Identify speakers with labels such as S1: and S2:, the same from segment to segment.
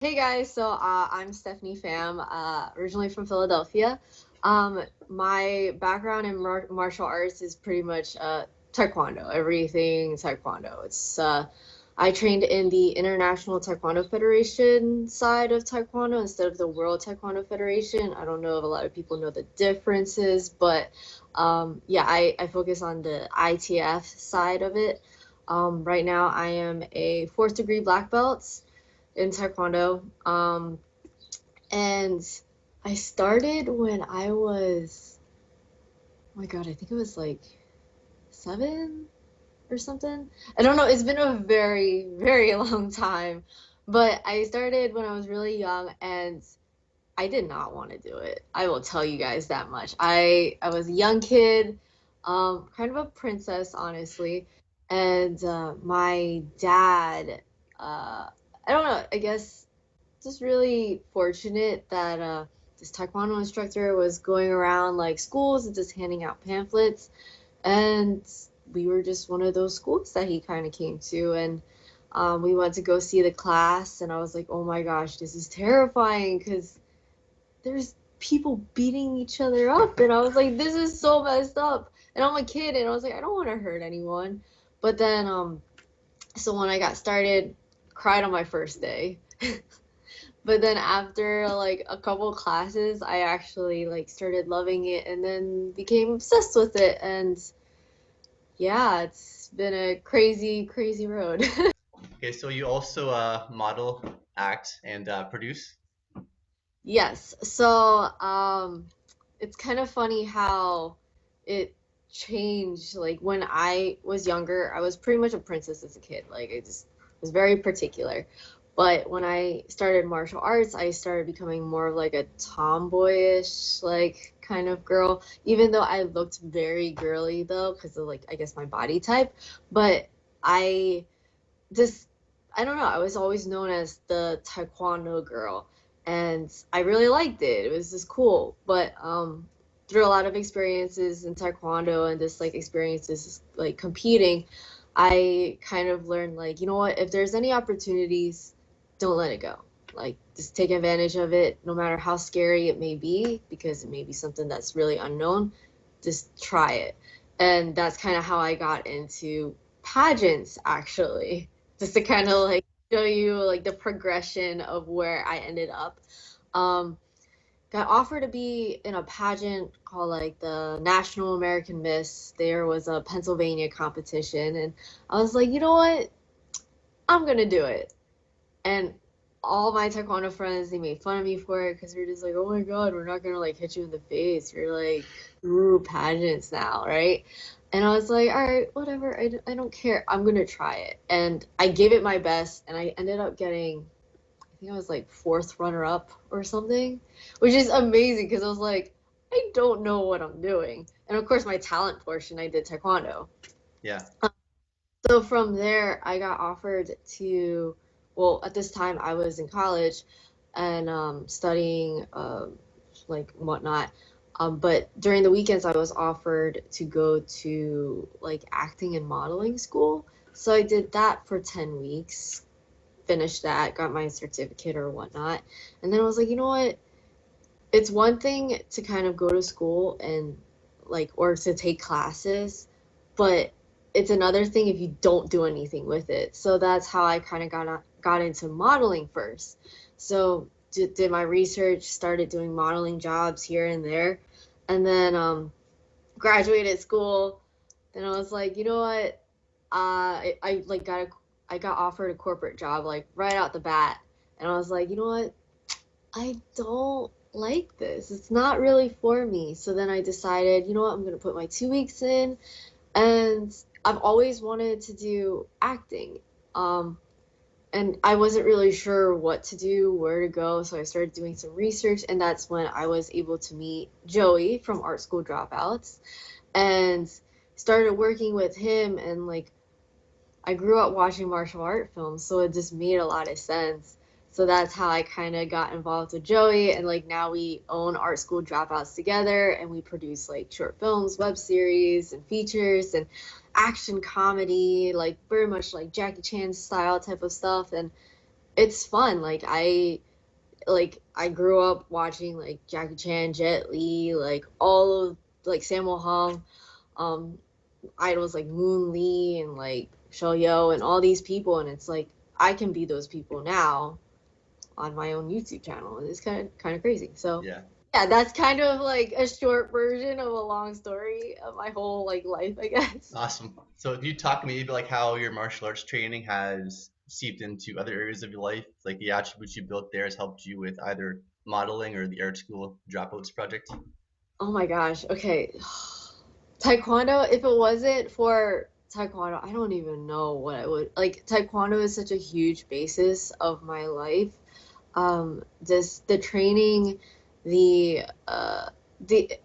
S1: Hey guys, I'm Stephanie Pham, originally from Philadelphia. My background in martial arts is pretty much Taekwondo, everything Taekwondo. I trained in the International Taekwondo Federation side of Taekwondo instead of the World Taekwondo Federation. I don't know if a lot of people know the differences, but yeah, I focus on the ITF side of it. Right now, I am a fourth degree black belt in Taekwondo. And I started when I was, oh my God, I think it was like 7 or something. I don't know. It's been a very, very long time. But I started when I was really young and I did not want to do it. I will tell you guys that much. I was a young kid, kind of a princess, honestly. And my dad, I don't know, I guess just really fortunate that this Taekwondo instructor was going around like schools and just handing out pamphlets. And we were just one of those schools that he kind of came to. And we went to go see the class. And I was like, oh my gosh, this is terrifying because there's people beating each other up. And I was like, this is so messed up. And I'm a kid and I was like, I don't want to hurt anyone. But then, so when I got started, cried on my first day. But then after like a couple classes, I actually like started loving it and then became obsessed with it. And yeah, it's been a crazy, crazy road.
S2: Okay, so you also model, act, and produce.
S1: Yes. It's kind of funny how it changed. Like when I was younger, I was pretty much a princess as a kid. Like I just was very particular. But when I started martial arts, I started becoming more of like a tomboyish, like kind of girl. Even though I looked very girly though, because of like I guess my body type. But I just I don't know, I was always known as the Taekwondo girl and I really liked it. It was just cool. But through a lot of experiences in Taekwondo and just like experiences like competing, I kind of learned like, you know what, if there's any opportunities, don't let it go. Like just take advantage of it no matter how scary it may be because it may be something that's really unknown. Just try it. And that's kind of how I got into pageants actually just to kind of like show you like the progression of where I ended up. Um, got offered to be in a pageant called like the National American Miss. There was a Pennsylvania competition, and I was like, you know what? I'm gonna do it. And all my Taekwondo friends, they made fun of me for it because they're just like, oh my God, we're not gonna like hit you in the face. You're like, ooh, pageants now, right? And I was like, all right, whatever. I don't care. I'm gonna try it. And I gave it my best, and I ended up getting, I think I was like fourth runner up or something, which is amazing because I was like, I don't know what I'm doing. And of course, my talent portion, I did Taekwondo.
S2: Yeah.
S1: So from there, I got offered to, well, at this time I was in college and studying like whatnot. But during the weekends, I was offered to go to like acting and modeling school. So I did that for 10 weeks, finished that, got my certificate or whatnot. And then I was like, you know what? It's one thing to kind of go to school and like or to take classes, but it's another thing if you don't do anything with it. So that's how I kind of got into modeling first. So did my research, started doing modeling jobs here and there, and then graduated school. Then I was like, you know what? I like I got offered a corporate job like right out the bat, and I was like, you know what? I don't like this. It's not really for me. So then I decided, you know what, I'm gonna put my 2 weeks in, and I've always wanted to do acting. Um, and I wasn't really sure what to do, where to go, so I started doing some research, and that's when I was able to meet Joey from Art School Dropouts and started working with him and like I grew up watching martial art films, so it just made a lot of sense. So that's how I kind of got involved with Joey, and like now we own Art School Dropouts together, and we produce like short films, web series, and features, and action comedy, like very much like Jackie Chan style type of stuff. And it's fun. I grew up watching like Jackie Chan, Jet Li, like all of like Sammo Hung, um, idols like Moon Lee and like Yo and all these people, and it's like I can be those people now on my own YouTube channel. And it's kind of crazy. So
S2: Yeah.
S1: yeah, that's kind of like a short version of a long story of my whole like life, I guess.
S2: Awesome. So can you talk to me about like how your martial arts training has seeped into other areas of your life? Like the attributes you built there has helped you with either modeling or the art school Dropouts project?
S1: Oh my gosh. Okay. Taekwondo, if it wasn't for Taekwondo, I don't even know what I would like. Taekwondo is such a huge basis of my life. Just the training, the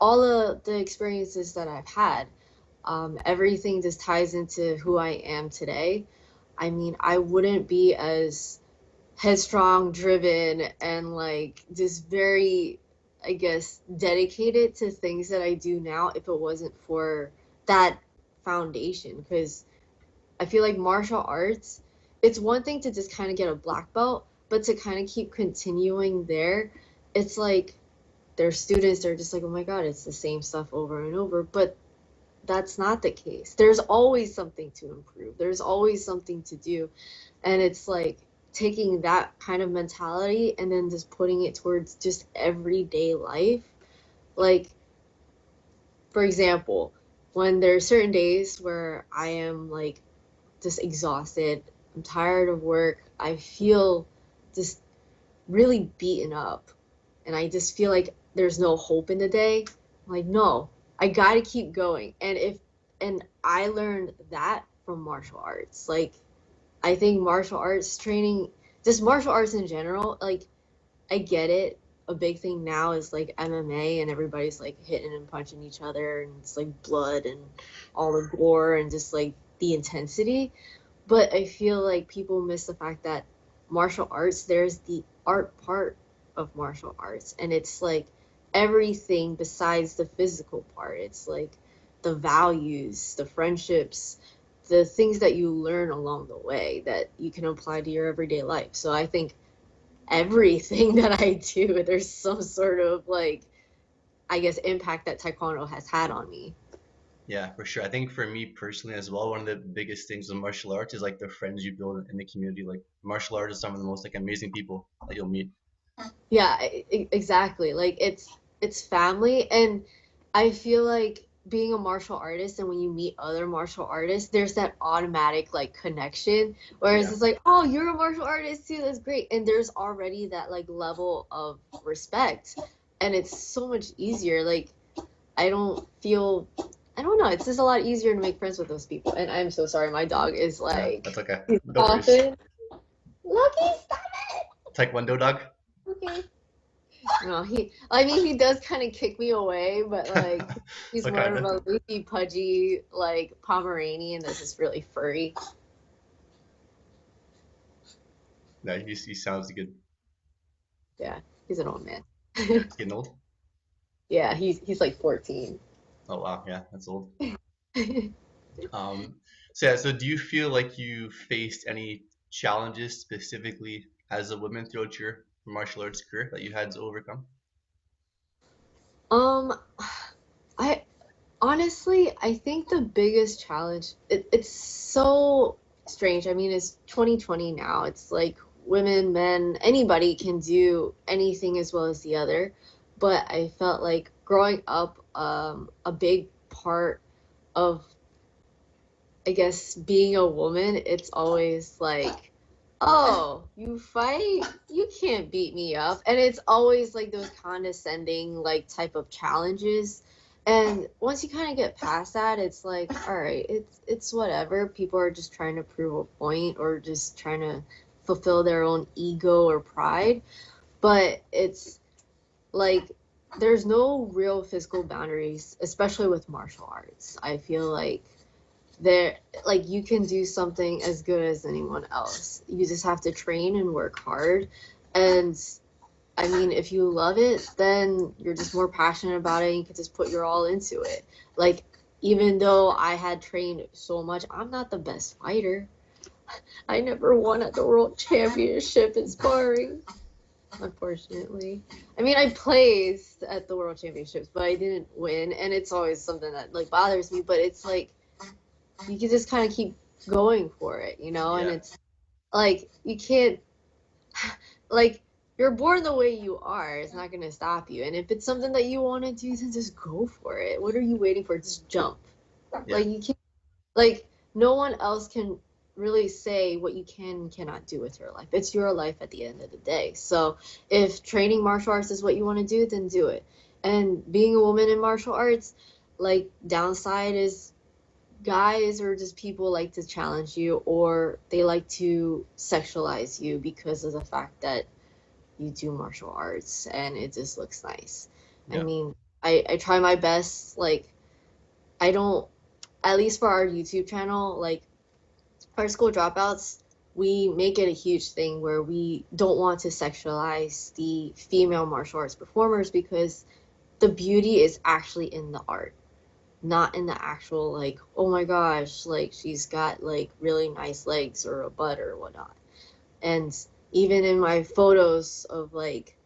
S1: all the experiences that I've had, everything just ties into who I am today. I mean, I wouldn't be as headstrong, driven, and like just very, I guess, dedicated to things that I do now if it wasn't for that foundation. Because I feel like martial arts, it's one thing to just kind of get a black belt, but to kind of keep continuing there, it's like their students, they're just like, oh my God, it's the same stuff over and over. But that's not the case. There's always something to improve, there's always something to do. And it's like taking that kind of mentality and then just putting it towards just everyday life. Like, for example, when there's certain days where I am like just exhausted, I'm tired of work, I feel just really beaten up, and I just feel like there's no hope in the day. I'm like, no, I gotta keep going. And I learned that from martial arts. Like, I think martial arts training, just martial arts in general, like, I get it. A big thing now is like MMA, and everybody's like hitting and punching each other, and it's like blood and all the gore and just like the intensity. But I feel like people miss the fact that martial arts, there's the art part of martial arts, and it's like everything besides the physical part. It's like the values, the friendships, the things that you learn along the way that you can apply to your everyday life. So I think everything that I do, there's some sort of like, I guess, impact that Taekwondo has had on me.
S2: Yeah, for sure. I think for me personally as well, one of the biggest things with martial arts is like the friends you build in the community. Like martial arts is some of the most like amazing people that you'll meet.
S1: Yeah, exactly. Like it's family, and I feel like being a martial artist and when you meet other martial artists, there's that automatic like connection. Whereas
S2: Yeah.
S1: it's like, oh, you're a martial artist too, that's great. And there's already that like level of respect. And it's so much easier. Like I don't feel I don't know, it's just a lot easier to make friends with those people. And I'm so sorry, my dog is
S2: Yeah,
S1: like
S2: that's okay.
S1: he's
S2: No worries.
S1: coughing. Lucky, stop
S2: Taekwondo dog.
S1: it. Okay. No, I mean, he does kind of kick me away, but like, he's
S2: What
S1: more
S2: kind
S1: of
S2: of?
S1: a leafy, pudgy, like Pomeranian that's just really furry.
S2: No, he sounds good.
S1: Yeah, he's an old man.
S2: Yeah, he's getting old.
S1: Yeah, he's like 14.
S2: Oh wow, yeah, that's old. Um, so yeah, so do you feel like you faced any challenges specifically as a woman throughout your martial arts career that you had to overcome?
S1: Um, I honestly, I think the biggest challenge, it's so strange. I mean, it's 2020 now. It's like women, men, anybody can do anything as well as the other. But I felt like growing up, a big part of, I guess, being a woman, it's always like, oh, you fight? You can't beat me up. And it's always like those condescending, like, type of challenges. And once you kind of get past that, it's like, all right, it's whatever. People are just trying to prove a point or just trying to fulfill their own ego or pride. But it's like there's no real physical boundaries, especially with martial arts. I feel like there like you can do something as good as anyone else. You just have to train and work hard. And I mean, if you love it, then you're just more passionate about it and you can just put your all into it. Like, even though I had trained so much, I'm not the best fighter. I never won at the world championship in sparring, unfortunately. I mean, I placed at the world championships, but I didn't win, and it's always something that like bothers me. But it's like you can just kind of keep going for it, you know? And
S2: Yeah.
S1: it's like you can't like you're born the way you are. It's not gonna stop you. And if it's something that you want to do, then just go for it. What are you waiting for? Just jump.
S2: Yeah.
S1: Like you can't like no one else can really say what you can and cannot do with your life. It's your life at the end of the day. So if training martial arts is what you want to do, then do it. And being a woman in martial arts, like downside is guys or just people like to challenge you or they like to sexualize you because of the fact that you do martial arts and it just looks nice. I
S2: Yeah.
S1: mean, I try my best. Like, I don't, at least for our YouTube channel, like our school dropouts, we make it a huge thing where we don't want to sexualize the female martial arts performers because the beauty is actually in the art, not in the actual like, oh my gosh, like she's got like really nice legs or a butt or whatnot. And even in my photos of like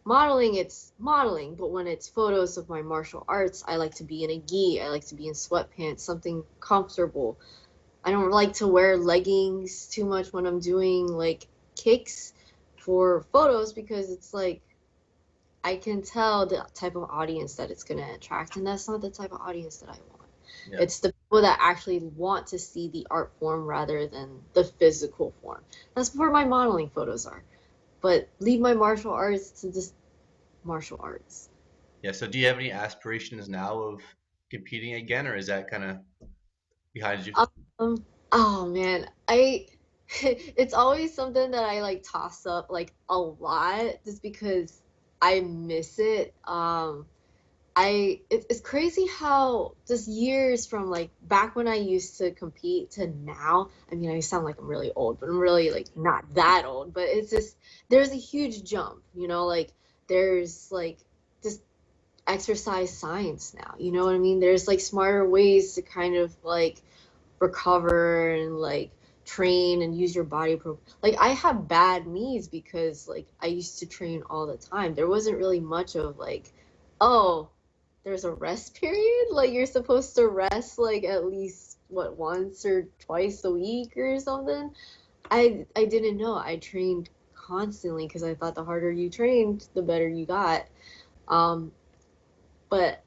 S1: modeling, it's modeling, but when it's photos of my martial arts, I like to be in a gi, I like to be in sweatpants, something comfortable. I don't like to wear leggings too much when I'm doing like kicks for photos because it's like I can tell the type of audience that it's going to attract, and that's not the type of audience that I want.
S2: Yeah.
S1: It's the people that actually want to see the art form rather than the physical form. That's where my modeling photos are. But leave my martial arts to just martial arts.
S2: Yeah. So do you have any aspirations now of competing again, or is that kind of behind you?
S1: Oh man, I it's always something that I like toss up like a lot just because I miss it. It's crazy how just years from like back when I used to compete to now. I mean, I sound like I'm really old, but I'm really like not that old. But it's just there's a huge jump, you know, like there's like just exercise science now. You know what I mean? There's like smarter ways to kind of like recover and like train and use your body like I have bad knees because like I used to train all the time. There wasn't really much of like, oh, there's a rest period, like you're supposed to rest like at least what once or twice a week or something. I didn't know. I trained constantly because I thought the harder you trained the better you got. um but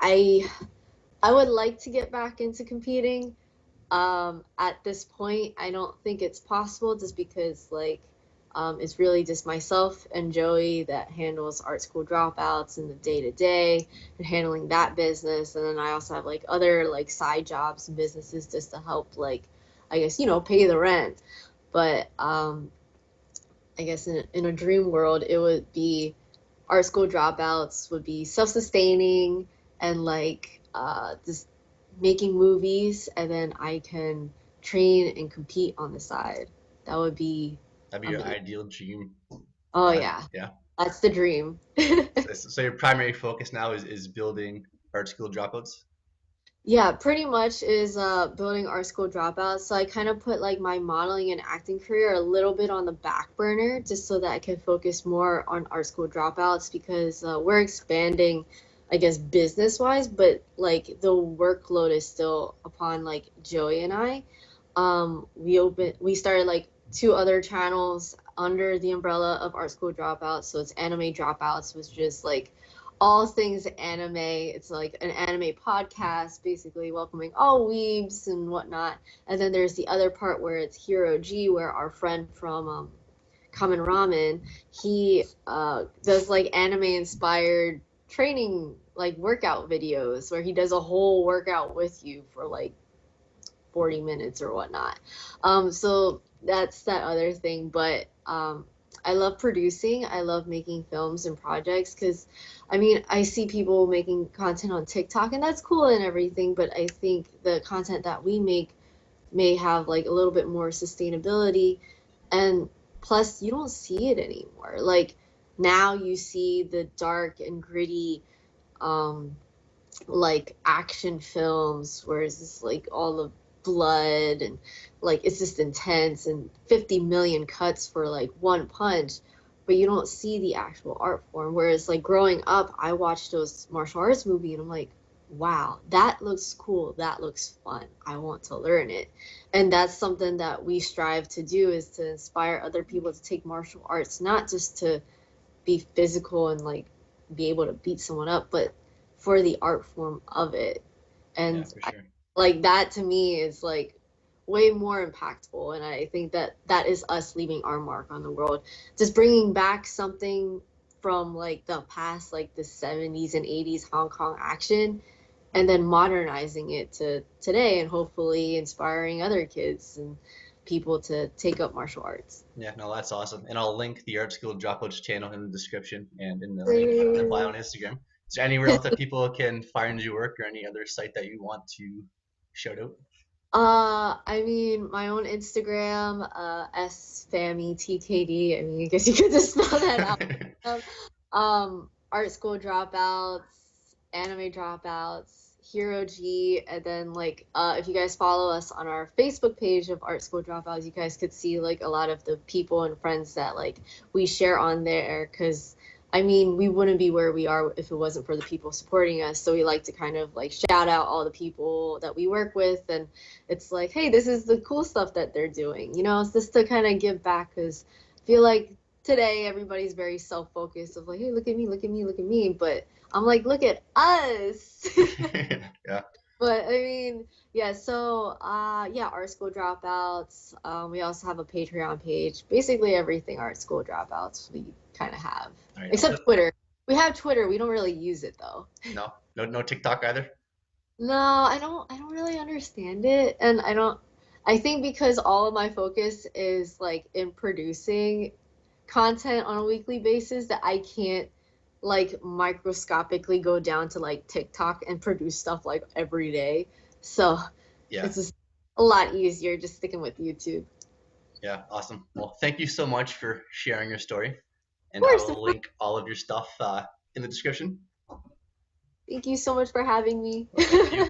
S1: i I would like to get back into competing. At this point, I don't think it's possible just because like it's really just myself and Joey that handles art school dropouts and the day to day and handling that business. And then I also have like other like side jobs and businesses just to help like I guess you know pay the rent. But I guess in a dream world, it would be art school dropouts would be self-sustaining and like just making movies and then I can train and compete on the side. That would be
S2: That'd be your
S1: amazing.
S2: ideal dream.
S1: Oh yeah,
S2: Yeah.
S1: that's the dream.
S2: So your primary focus now is building art school dropouts.
S1: Yeah, pretty much is building art school dropouts. So I kind of put like my modeling and acting career a little bit on the back burner just so that I can focus more on art school dropouts because we're expanding, I guess, business wise, but like the workload is still upon like Joey and I. We started like two other channels under the umbrella of art school dropouts. So it's anime dropouts, which is like all things anime. It's like an anime podcast, basically welcoming all weebs and whatnot. And then there's the other part where it's Hero G, where our friend from Kamen Ramen, he does like anime inspired training, like workout videos, where he does a whole workout with you for like 40 minutes or whatnot. So that's that other thing. But I love producing. I love making films and projects because, I mean, I see people making content on TikTok and that's cool and everything. But I think the content that we make may have like a little bit more sustainability. And plus, you don't see it anymore. Like now you see the dark and gritty um like action films where it's just like all of blood and like it's just intense and 50 million cuts for like one punch, but you don't see the actual art form. Whereas like growing up, I watched those martial arts movie and I'm like, wow, that looks cool, that looks fun, I want to learn it. And that's something that we strive to do, is to inspire other people to take martial arts, not just to be physical and like be able to beat someone up, but for the art form of it.
S2: Yeah,
S1: And
S2: for
S1: I,
S2: sure.
S1: like that to me is like way more impactful. And I think that that is us leaving our mark on the world, just bringing back something from like the past, like the 70s and 80s Hong Kong action, and then modernizing it to today and hopefully inspiring other kids and people to take up martial arts.
S2: Yeah, no, that's awesome. And I'll link the Art School Dropouts channel in the description and in the link in the bio
S1: Great.
S2: on Instagram. Is there anywhere else that people can find your work or any other site that you want to shout out?
S1: I mean, my own Instagram, SFAMITKD. I mean, I guess you could just spell that out. Art school dropouts, anime dropouts, Hero G, and then like, if you guys follow us on our Facebook page of Art School Dropouts, you guys could see like a lot of the people and friends that like we share on there. Cause I mean, we wouldn't be where we are if it wasn't for the people supporting us. So we like to kind of like shout out all the people that we work with, and it's like, hey, this is the cool stuff that they're doing. You know, it's just to kind of give back, because I feel like today everybody's very self-focused of like, hey, look at me, look at me, look at me. But I'm like, look at us.
S2: Yeah.
S1: But I mean, yeah, so yeah, art school dropouts. We also have a Patreon page. Basically everything art school dropouts we kind of have.
S2: All right.
S1: Except Twitter. We have Twitter. We don't really use it though.
S2: No, no TikTok either.
S1: No, I don't really understand it. And I think because all of my focus is like in producing content on a weekly basis, that I can't like microscopically go down to like TikTok and produce stuff like every day. So
S2: Yeah.
S1: it's just a lot easier just sticking with YouTube. Of
S2: Yeah. Awesome. Well, thank you so much for sharing your story, and I
S1: course, of
S2: will
S1: course.
S2: link all of your stuff in the description.
S1: Thank you so much for having me.
S2: Well, thank you.